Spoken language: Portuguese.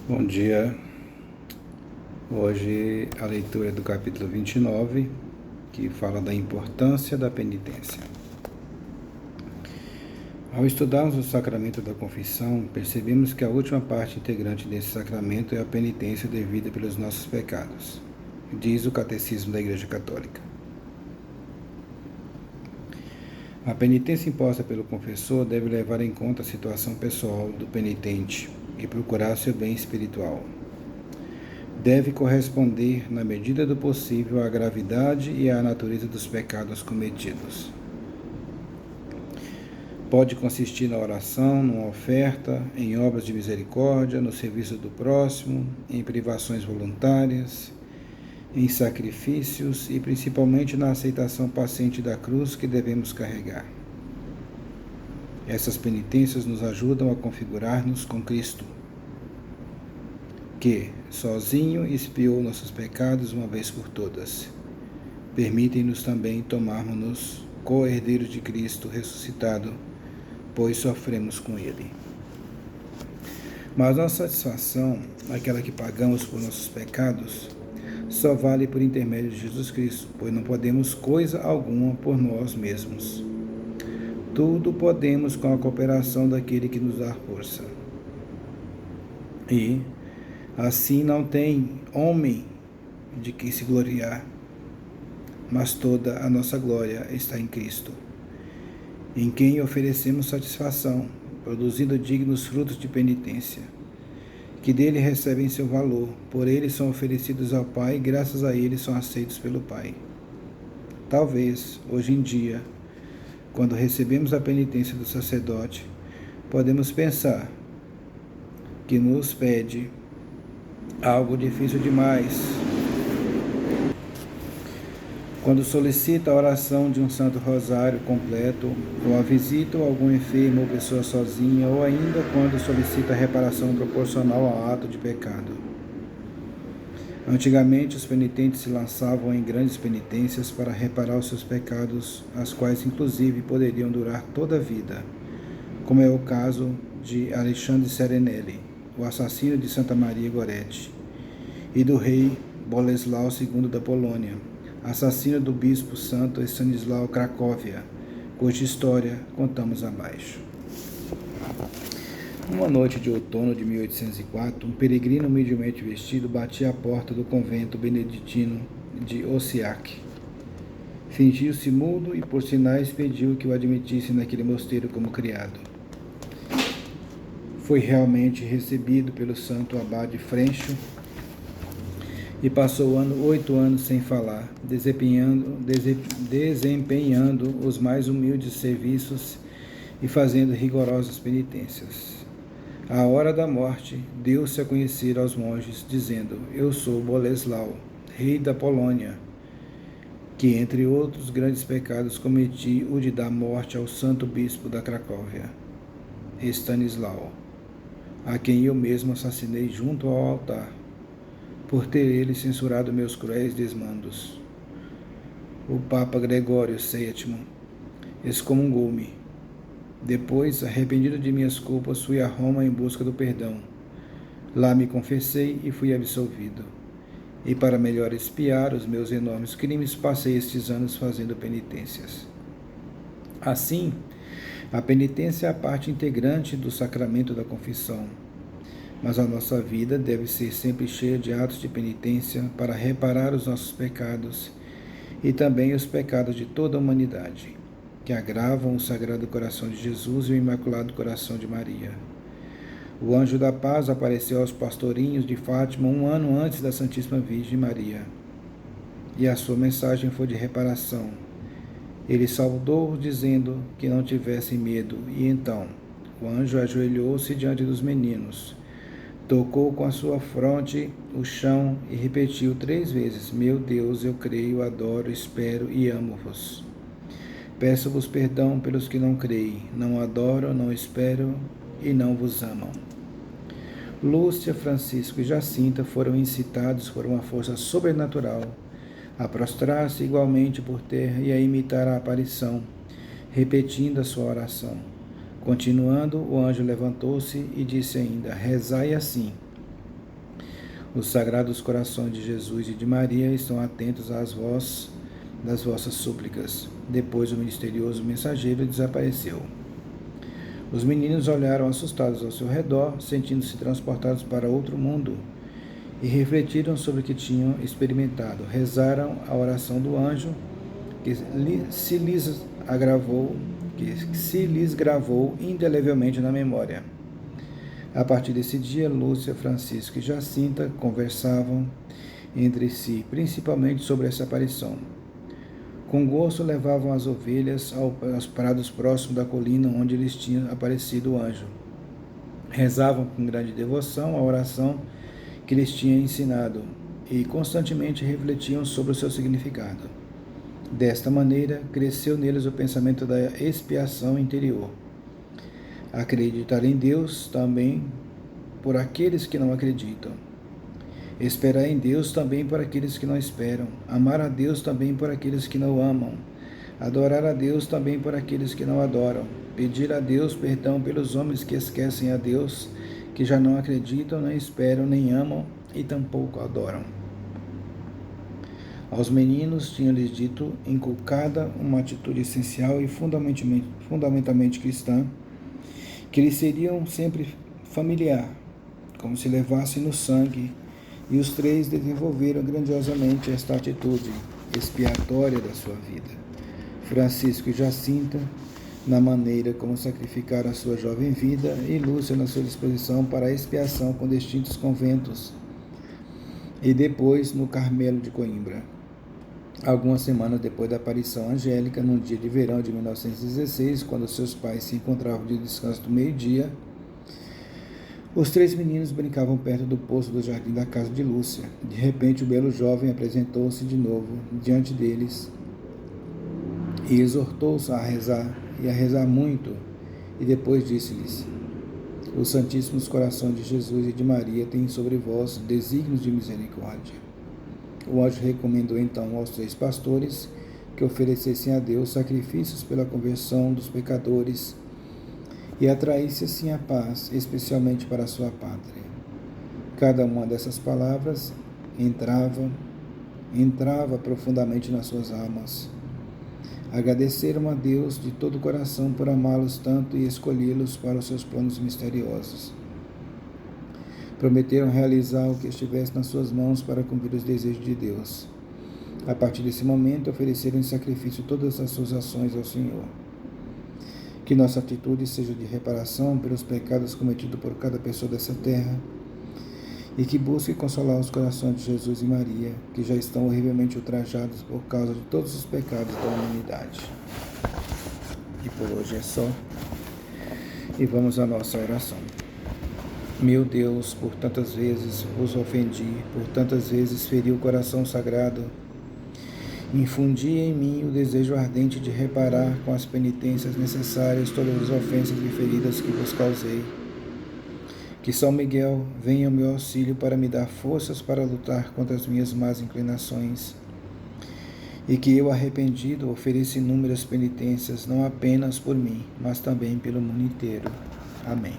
Bom dia. Hoje a leitura é do capítulo 29, que fala da importância da penitência. Ao estudarmos o sacramento da confissão, percebemos que a última parte integrante desse sacramento é a penitência devida pelos nossos pecados, diz o Catecismo da Igreja Católica. A penitência imposta pelo confessor deve levar em conta a situação pessoal do penitente e procurar seu bem espiritual. Deve corresponder, na medida do possível, à gravidade e à natureza dos pecados cometidos. Pode consistir na oração, numa oferta, em obras de misericórdia, no serviço do próximo, em privações voluntárias, em sacrifícios e principalmente na aceitação paciente da cruz que devemos carregar. Essas penitências nos ajudam a configurar-nos com Cristo, que, sozinho, expiou nossos pecados uma vez por todas. Permitem-nos também tomarmos-nos co-herdeiros de Cristo ressuscitado, pois sofremos com Ele. Mas nossa satisfação, aquela que pagamos por nossos pecados, só vale por intermédio de Jesus Cristo, pois não podemos coisa alguma por nós mesmos. Tudo podemos com a cooperação daquele que nos dá força. E assim não tem homem de que se gloriar, mas toda a nossa glória está em Cristo, em quem oferecemos satisfação, produzindo dignos frutos de penitência, que dele recebem seu valor, por ele são oferecidos ao Pai e graças a ele são aceitos pelo Pai. Talvez, hoje em dia, quando recebemos a penitência do sacerdote, podemos pensar que nos pede algo difícil demais. Quando solicita a oração de um Santo Rosário completo, ou a visita a algum enfermo ou pessoa sozinha, ou ainda quando solicita a reparação proporcional ao ato de pecado. Antigamente, os penitentes se lançavam em grandes penitências para reparar os seus pecados, as quais inclusive poderiam durar toda a vida, como é o caso de Alexandre Serenelli, o assassino de Santa Maria Goretti, e do rei Boleslau II da Polônia, assassino do bispo santo Stanislau Cracóvia, cuja história contamos abaixo. Numa noite de outono de 1804, um peregrino humildemente vestido batia à porta do convento beneditino de Osiac. Fingiu-se mudo e por sinais pediu que o admitisse naquele mosteiro como criado. Foi realmente recebido pelo santo abade Freixo e passou 8 anos sem falar, desempenhando os mais humildes serviços e fazendo rigorosas penitências. À hora da morte, deu-se a conhecer aos monges, dizendo: Eu sou Boleslau, rei da Polônia, que entre outros grandes pecados cometi o de dar morte ao santo bispo da Cracóvia, Stanislau, a quem eu mesmo assassinei junto ao altar, por ter ele censurado meus cruéis desmandos. O Papa Gregório VII excomungou-me. Depois, arrependido de minhas culpas, fui a Roma em busca do perdão. Lá me confessei e fui absolvido. E para melhor expiar os meus enormes crimes, passei estes anos fazendo penitências. Assim, a penitência é a parte integrante do sacramento da confissão. Mas a nossa vida deve ser sempre cheia de atos de penitência para reparar os nossos pecados e também os pecados de toda a humanidade, que agravam o Sagrado Coração de Jesus e o Imaculado Coração de Maria. O anjo da paz apareceu aos pastorinhos de Fátima 1 ano antes da Santíssima Virgem Maria, e a sua mensagem foi de reparação. Ele saudou-os dizendo que não tivessem medo, e então o anjo ajoelhou-se diante dos meninos, tocou com a sua fronte o chão e repetiu 3 vezes: Meu Deus, eu creio, adoro, espero e amo-vos. Peço-vos perdão pelos que não creem, não adoram, não esperam e não vos amam. Lúcia, Francisco e Jacinta foram incitados por uma força sobrenatural a prostrar-se igualmente por terra e a imitar a aparição, repetindo a sua oração. Continuando, o anjo levantou-se e disse ainda: rezai assim: Os sagrados corações de Jesus e de Maria estão atentos às vozes das vossas súplicas. Depois o misterioso mensageiro desapareceu. Os meninos olharam assustados ao seu redor, sentindo-se transportados para outro mundo, e refletiram sobre o que tinham experimentado. Rezaram a oração do anjo, que se lhes gravou indelevelmente na memória. A partir desse dia, Lúcia, Francisco e Jacinta conversavam entre si, principalmente sobre essa aparição. Com gosto levavam as ovelhas aos prados próximos da colina onde lhes tinha aparecido o anjo. Rezavam com grande devoção a oração que lhes tinha ensinado e constantemente refletiam sobre o seu significado. Desta maneira, cresceu neles o pensamento da expiação interior. Acreditar em Deus também por aqueles que não acreditam. Esperar em Deus também por aqueles que não esperam. Amar a Deus também por aqueles que não amam. Adorar a Deus também por aqueles que não adoram. Pedir a Deus perdão pelos homens que esquecem a Deus, que já não acreditam, nem esperam, nem amam e tampouco adoram. Aos meninos tinha-lhes dito, inculcada uma atitude essencial e fundamentalmente cristã, que lhes seriam sempre familiar, como se levassem no sangue, e os três desenvolveram grandiosamente esta atitude expiatória da sua vida. Francisco e Jacinta, na maneira como sacrificaram a sua jovem vida, e Lúcia na sua disposição para a expiação com distintos conventos, e depois no Carmelo de Coimbra. Algumas semanas depois da aparição angélica, num dia de verão de 1916, quando seus pais se encontravam de descanso do meio-dia, os três meninos brincavam perto do poço do jardim da casa de Lúcia. De repente, o belo jovem apresentou-se de novo diante deles e exortou-os a rezar muito, e depois disse-lhes: os santíssimos corações de Jesus e de Maria têm sobre vós desígnios de misericórdia. O anjo recomendou então aos três pastores que oferecessem a Deus sacrifícios pela conversão dos pecadores e atraísse assim a paz, especialmente para a sua pátria. Cada uma dessas palavras entrava profundamente nas suas almas. Agradeceram a Deus de todo o coração por amá-los tanto e escolhê-los para os seus planos misteriosos. Prometeram realizar o que estivesse nas suas mãos para cumprir os desejos de Deus. A partir desse momento, ofereceram em sacrifício todas as suas ações ao Senhor. Que nossa atitude seja de reparação pelos pecados cometidos por cada pessoa dessa terra e que busque consolar os corações de Jesus e Maria, que já estão horrivelmente ultrajados por causa de todos os pecados da humanidade. E por hoje é só. E vamos à nossa oração. Meu Deus, por tantas vezes vos ofendi, por tantas vezes feri o coração sagrado, infundi em mim o desejo ardente de reparar com as penitências necessárias todas as ofensas e feridas que vos causei. Que São Miguel venha ao meu auxílio para me dar forças para lutar contra as minhas más inclinações, e que eu, arrependido, ofereça inúmeras penitências, não apenas por mim, mas também pelo mundo inteiro. Amém.